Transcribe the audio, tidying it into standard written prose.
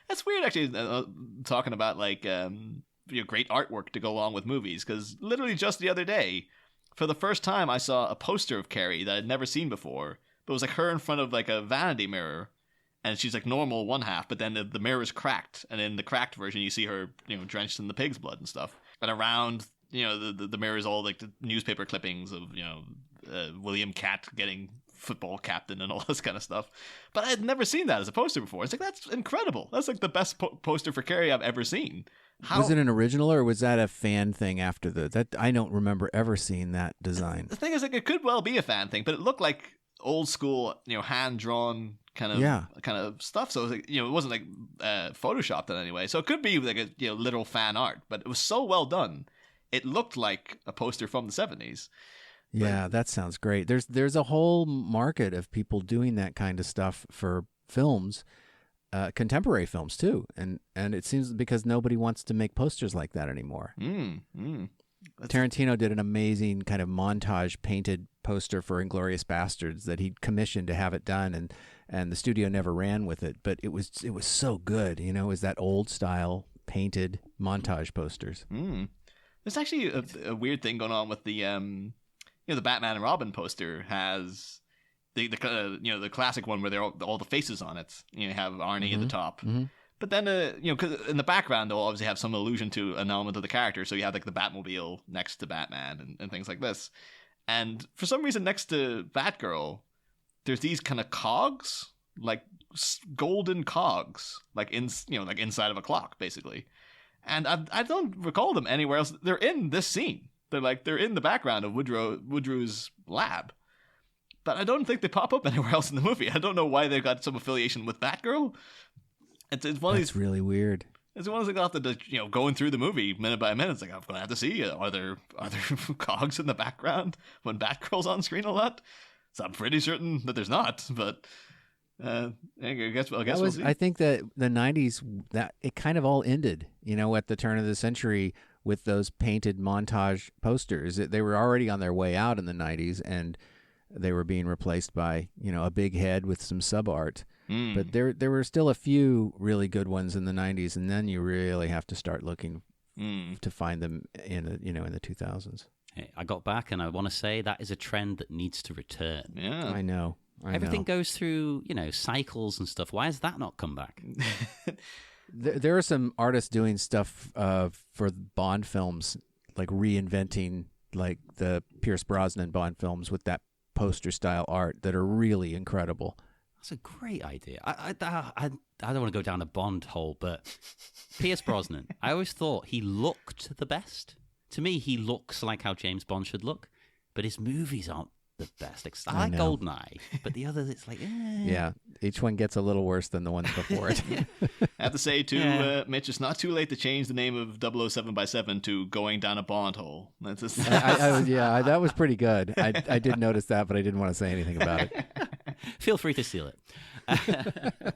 That's weird, actually, talking about like great artwork to go along with movies, because literally just the other day, for the first time, I saw a poster of Carrie that I'd never seen before. But it was like her in front of like a vanity mirror, and she's like normal one half, but then the mirror is cracked, and in the cracked version, you see her, drenched in the pig's blood and stuff. And around, the mirror is all like the newspaper clippings of William Catt getting football captain and all this kind of stuff. But I had never seen that as a poster before. It's like, that's incredible. That's like the best poster for Carrie I've ever seen. Was it an original, or was that a fan thing after that? I don't remember ever seeing that design. The thing is, like, it could well be a fan thing, but it looked like old school, hand drawn kind of stuff. So it was like, it wasn't like photoshopped in any way. So it could be like a literal fan art, but it was so well done. It looked like a poster from the 70s. Yeah, that sounds great. There's a whole market of people doing that kind of stuff for films, contemporary films too, and it seems because nobody wants to make posters like that anymore. Tarantino did an amazing kind of montage painted poster for Inglourious Bastards that he'd commissioned to have it done, and the studio never ran with it, but it was so good. It was that old style painted montage posters. There's actually a weird thing going on with the the Batman and Robin poster has the classic one where they're all the faces on it. You have Arnie at the top. Mm-hmm. But then, cause in the background, they'll obviously have some allusion to an element of the character. So you have like the Batmobile next to Batman and things like this. And for some reason, next to Batgirl, there's these kind of cogs, like golden cogs, like inside of a clock, basically. And I don't recall them anywhere else. They're in this scene. They're in the background of Woodrow's lab. But I don't think they pop up anywhere else in the movie. I don't know why they've got some affiliation with Batgirl. It's one of these. That's really weird. It's one of those things I'll have to, going through the movie minute by minute. It's like, I'm going to have to see, are there cogs in the background when Batgirl's on screen a lot? So I'm pretty certain that there's not, but I guess we'll see. I think that the 90s, that it kind of all ended, at the turn of the century with those painted montage posters. They were already on their way out in the 90s, and they were being replaced by, a big head with some sub-art. But there were still a few really good ones in the 90s, and then you really have to start looking to find them in the 2000s. Hey, I got back, and I want to say that is a trend that needs to return. Yeah, I know. Everything goes through, cycles and stuff. Why has that not come back? There are some artists doing stuff for Bond films, like reinventing like the Pierce Brosnan Bond films with that poster style art that are really incredible. That's a great idea. I don't want to go down a Bond hole, but Pierce Brosnan, I always thought he looked the best. To me, he looks like how James Bond should look, but his movies aren't the best. I like GoldenEye, but the others, it's like, Yeah, each one gets a little worse than the ones before it. I have to say, too, Mitch, it's not too late to change the name of 007x7 to Going Down a Bond Hole. That's that was pretty good. I did notice that, but I didn't want to say anything about it. Feel free to steal it.